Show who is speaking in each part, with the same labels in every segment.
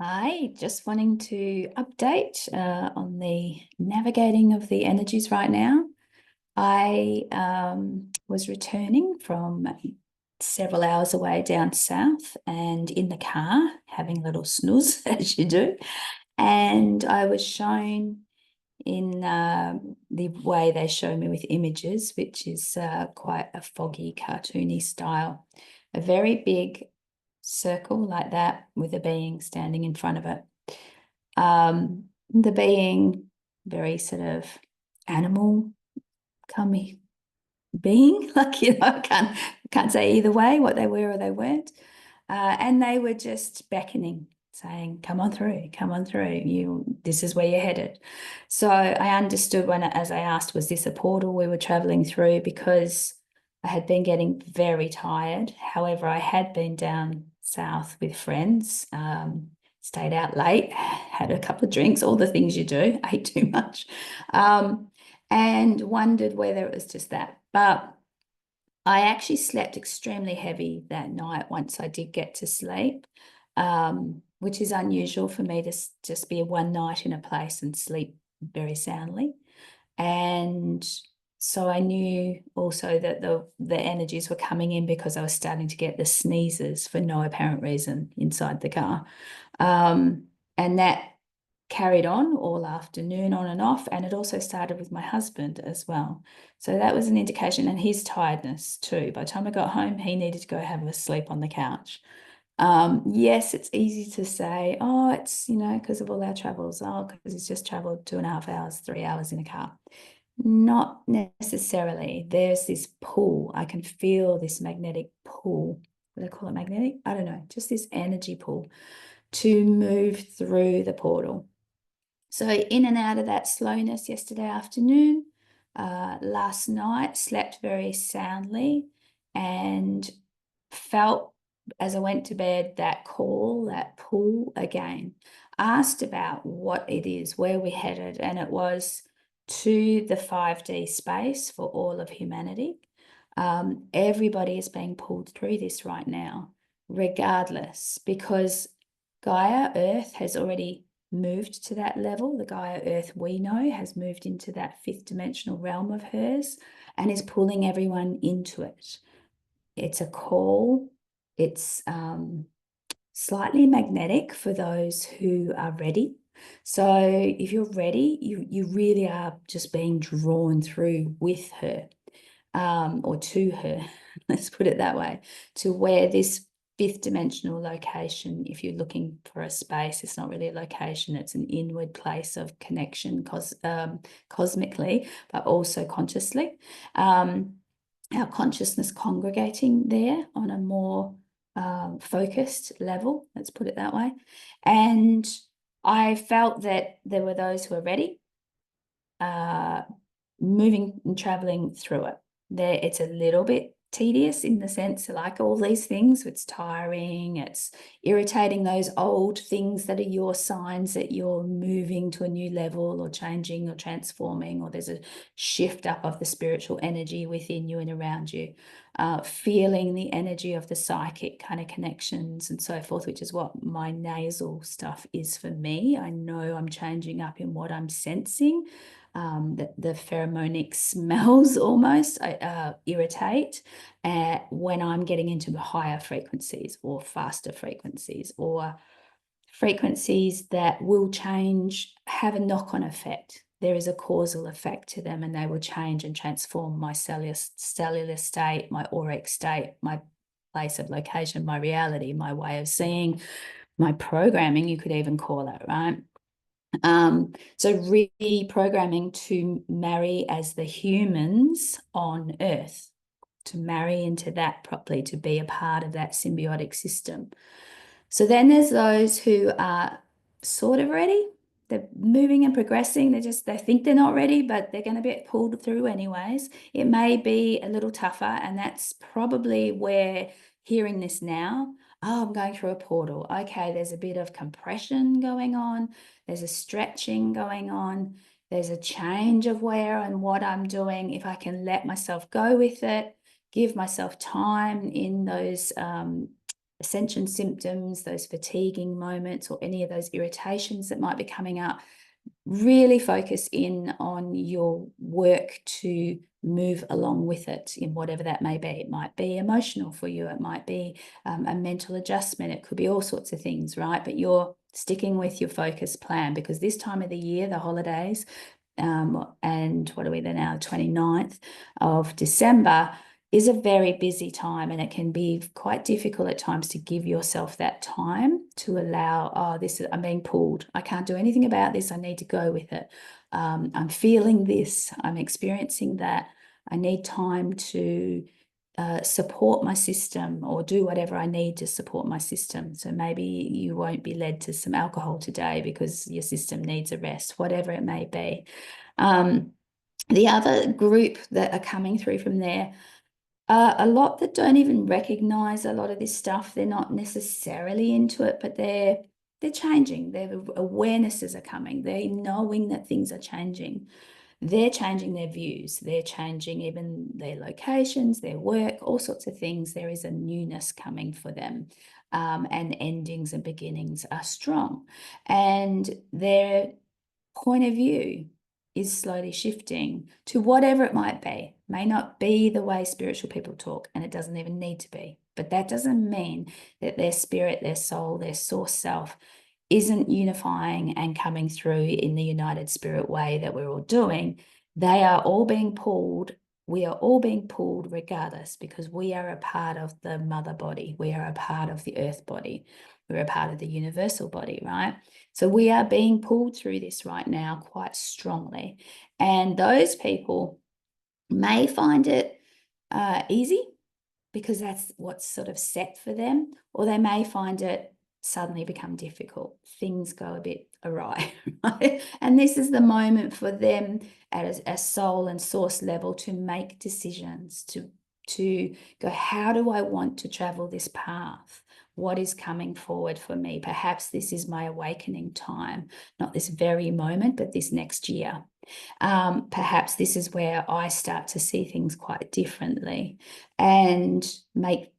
Speaker 1: Hi, just wanting to update on the navigating of the energies right now. I was returning from several hours away down south and in the car having a little snooze, as you do. And I was shown in the way they show me with images, which is quite a foggy, cartoony style, a very big circle like that with a being standing in front of it. The being, very sort of animal coming being, like, I can't say either way what they were or they weren't. And they were just beckoning, saying, come on through, come on through. This is where you're headed. So I understood as I asked, was this a portal we were traveling through? Because I had been getting very tired. However, I had been down south with friends, stayed out late, had a couple of drinks, all the things you do, ate too much, and wondered whether it was just that. But I actually slept extremely heavy that night once I did get to sleep, which is unusual for me to just be one night in a place and sleep very soundly. And so I knew also that the energies were coming in because I was starting to get the sneezes for no apparent reason inside the car. And that carried on all afternoon, on and off. And it also started with my husband as well. So that was an indication, and his tiredness too. By the time I got home, he needed to go have a sleep on the couch. Yes, it's easy to say, oh, it's, because of all our travels. Oh, because he's just traveled 2.5 hours, 3 hours in a car. Not necessarily. There's this pull. I can feel this magnetic pull. Would I call it magnetic? I don't know. Just this energy pull to move through the portal. So in and out of that slowness yesterday afternoon, last night, slept very soundly and felt as I went to bed that call, that pull again. Asked about what it is, where we're headed, and it was to the 5D space for all of humanity. Everybody is being pulled through this right now, regardless, because Gaia Earth has already moved to that level. The Gaia Earth we know has moved into that fifth dimensional realm of hers and is pulling everyone into it. It's a call. It's slightly magnetic for those who are ready. So if you're ready, you really are just being drawn through with her, or to her, let's put it that way, to where this fifth dimensional location, if you're looking for a space, it's not really a location, it's an inward place of connection cosmically, but also consciously. Our consciousness congregating there on a more focused level, let's put it that way. And I felt that there were those who are ready, moving and traveling through it. It's a little bit tedious in the sense, like all these things, it's tiring, it's irritating those old things that are your signs that you're moving to a new level or changing or transforming, or there's a shift up of the spiritual energy within you and around you. Feeling the energy of the psychic kind of connections and so forth, which is what my nasal stuff is for me. I know I'm changing up in what I'm sensing. The pheromonic smells almost irritate when I'm getting into the higher frequencies or faster frequencies, or frequencies that will change, have a knock-on effect. There is a causal effect to them, and they will change and transform my cellular state, my auric state, my place of location, my reality, my way of seeing, my programming, you could even call it, right? So reprogramming to marry as the humans on Earth, to marry into that properly, to be a part of that symbiotic system. So then there's those who are sort of ready. They're moving and progressing. They think they're not ready, but they're going to be pulled through anyways. It may be a little tougher, and that's probably where hearing this now, oh, I'm going through a portal. Okay, there's a bit of compression going on. There's a stretching going on. There's a change of where and what I'm doing. If I can let myself go with it, give myself time in those ascension symptoms, those fatiguing moments, or any of those irritations that might be coming up, really focus in on your work to move along with it in whatever that may be. It might be emotional for you. It might be a mental adjustment. It could be all sorts of things, right? But you're sticking with your focus plan, because this time of the year, the holidays, and what are we there now, 29th of December, is a very busy time, and it can be quite difficult at times to give yourself that time to allow, I'm being pulled. I can't do anything about this. I need to go with it. I'm feeling this. I'm experiencing that. I need time to support my system, or do whatever I need to support my system. So maybe you won't be led to some alcohol today because your system needs a rest, whatever it may be. The other group that are coming through from there, a lot that don't even recognize a lot of this stuff. They're not necessarily into it, but they're changing. Their awarenesses are coming. They're knowing that things are changing. They're changing their views. They're changing even their locations, their work, all sorts of things. There is a newness coming for them, and endings and beginnings are strong. And their point of view is slowly shifting to whatever it might be. May not be the way spiritual people talk, and it doesn't even need to be. But that doesn't mean that their spirit, their soul, their source self isn't unifying and coming through in the united spirit way that we're all doing. They are all being pulled. We are all being pulled regardless, because we are a part of the mother body. We are a part of the earth body. We're a part of the universal body, right? So we are being pulled through this right now quite strongly. And those people may find it easy because that's what's sort of set for them, or they may find it suddenly become difficult. Things go a bit awry, right? And this is the moment for them at a soul and source level to make decisions, to go, how do I want to travel this path? What is coming forward for me? Perhaps this is my awakening time, not this very moment, but this next year. Perhaps this is where I start to see things quite differently and make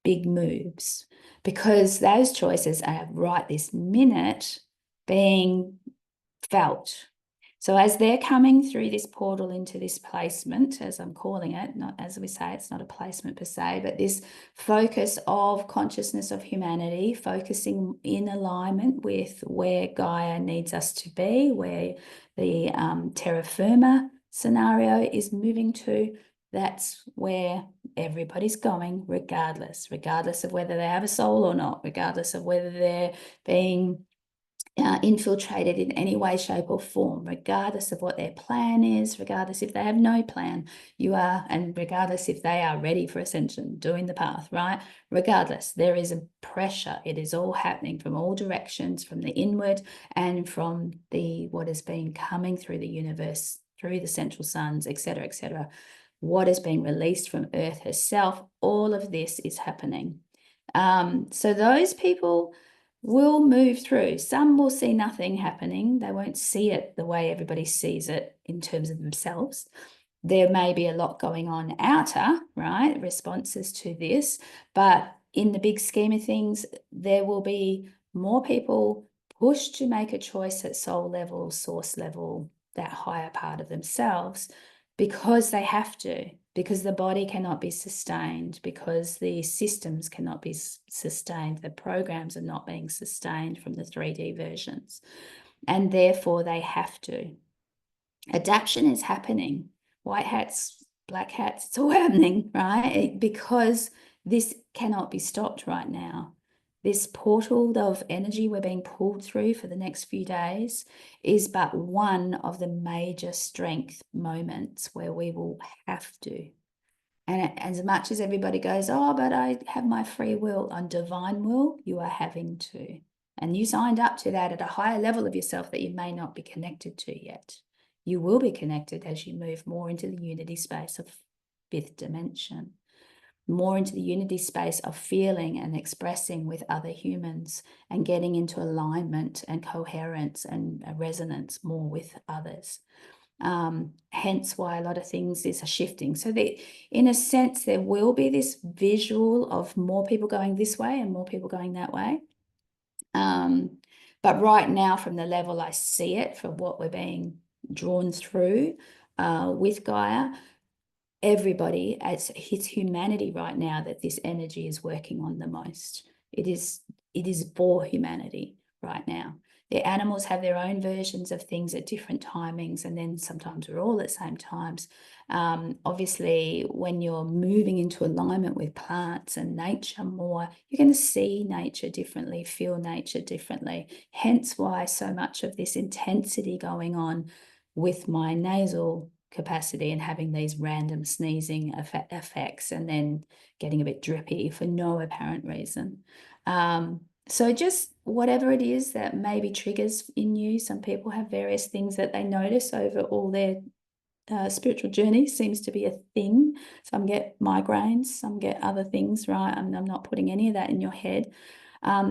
Speaker 1: big moves, because those choices are right this minute being felt. So as they're coming through this portal into this placement, as I'm calling it, not as we say, it's not a placement per se, but this focus of consciousness of humanity, focusing in alignment with where Gaia needs us to be, where the terra firma scenario is moving to. That's where everybody's going, regardless of whether they have a soul or not, regardless of whether they're being infiltrated in any way, shape, or form, regardless of what their plan is, regardless if they have no plan, and regardless if they are ready for ascension, doing the path, right? Regardless, there is a pressure. It is all happening from all directions, from the inward and from what has been coming through the universe, through the central suns, etc., etc. What is being released from Earth herself, all of this is happening. So those people will move through. Some will see nothing happening. They won't see it the way everybody sees it in terms of themselves. There may be a lot going on outer, right, responses to this, but in the big scheme of things, there will be more people pushed to make a choice at soul level, source level, that higher part of themselves, because they have to, because the body cannot be sustained, because the systems cannot be sustained, the programs are not being sustained from the 3D versions, and therefore they have to. Adaptation is happening. White hats, black hats, it's all happening, right? Because this cannot be stopped right now. This portal of energy we're being pulled through for the next few days is but one of the major strength moments where we will have to. And as much as everybody goes, oh, but I have my free will, on divine will, you are having to. And you signed up to that at a higher level of yourself that you may not be connected to yet. You will be connected as you move more into the unity space of fifth dimension, more into the unity space of feeling and expressing with other humans and getting into alignment and coherence and a resonance more with others. Hence why a lot of things is shifting. So in a sense, there will be this visual of more people going this way and more people going that way. But right now, from the level I see it, from what we're being drawn through with Gaia, everybody, it's humanity right now that this energy is working on the most. It is for humanity right now. The animals have their own versions of things at different timings, and then sometimes we're all at the same times. Obviously, when you're moving into alignment with plants and nature more, you're going to see nature differently, feel nature differently. Hence why so much of this intensity going on with my nasal capacity and having these random sneezing effects and then getting a bit drippy for no apparent reason. So just whatever it is that maybe triggers in you. Some people have various things that they notice over all their spiritual journey. Seems to be a thing. Some get migraines, some get other things, right? I'm not putting any of that in your head.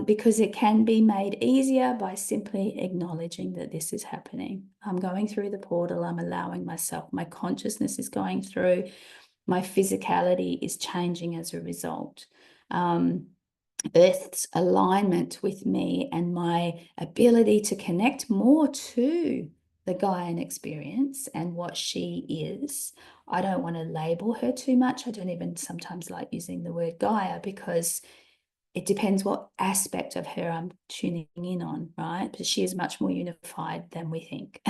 Speaker 1: Because it can be made easier by simply acknowledging that this is happening. I'm going through the portal, I'm allowing myself, my consciousness is going through, my physicality is changing as a result. Earth's alignment with me and my ability to connect more to the Gaian experience and what she is. I don't want to label her too much. I don't even sometimes like using the word Gaia because it depends what aspect of her I'm tuning in on, right? But she is much more unified than we think.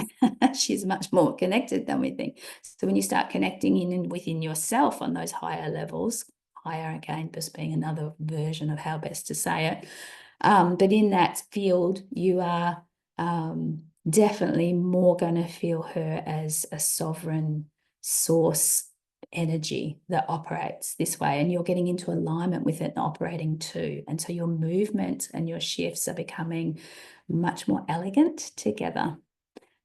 Speaker 1: She's much more connected than we think. So when you start connecting in and within yourself on those higher levels, higher again, just being another version of how best to say it. But in that field, you are definitely more going to feel her as a sovereign source energy that operates this way, and you're getting into alignment with it and operating too. And so your movement and your shifts are becoming much more elegant together.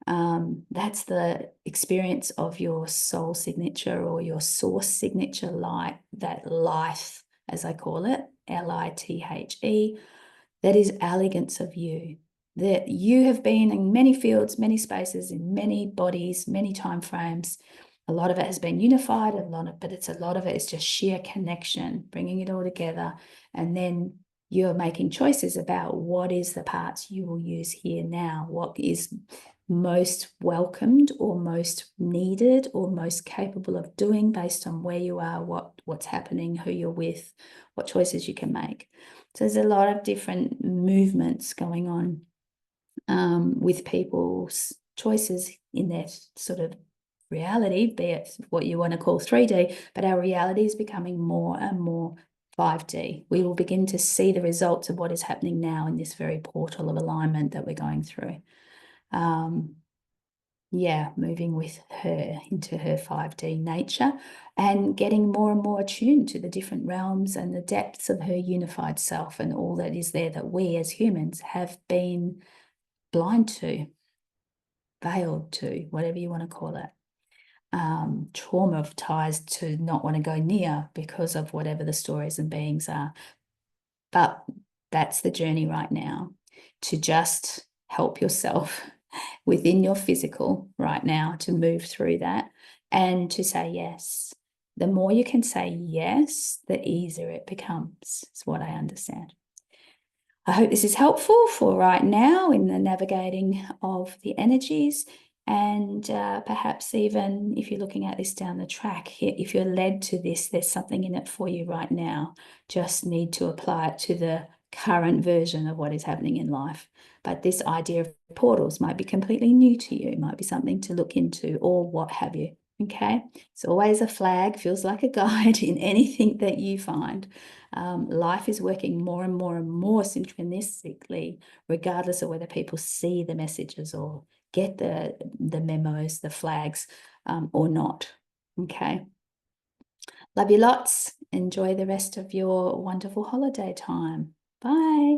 Speaker 1: That's the experience of your soul signature or your source signature light, that life, as I call it, L-I-T-H-E, that is elegance of you. That you have been in many fields, many spaces, in many bodies, many time frames. A lot of it has been unified, but a lot of it is just sheer connection, bringing it all together. And then you're making choices about what is the parts you will use here now, what is most welcomed or most needed or most capable of doing based on where you are, what's happening, who you're with, what choices you can make. So there's a lot of different movements going on with people's choices in their sort of reality, be it what you want to call 3D, but our reality is becoming more and more 5D. We will begin to see the results of what is happening now in this very portal of alignment that we're going through. Moving with her into her 5D nature and getting more and more attuned to the different realms and the depths of her unified self and all that is there that we as humans have been blind to, veiled to, whatever you want to call it. Traumatized to not want to go near because of whatever the stories and beings are. But that's the journey right now, to just help yourself within your physical right now to move through that and to say yes. The more you can say yes, the easier it becomes, is what I understand. I hope this is helpful for right now in the navigating of the energies. And perhaps even if you're looking at this down the track, if you're led to this, there's something in it for you right now. Just need to apply it to the current version of what is happening in life. But this idea of portals might be completely new to you, might be something to look into or what have you. Okay, it's always a flag, feels like a guide in anything that you find. Life is working more and more and more synchronistically, regardless of whether people see the messages or get the memos, the flags, or not. Okay. Love you lots. Enjoy the rest of your wonderful holiday time. Bye.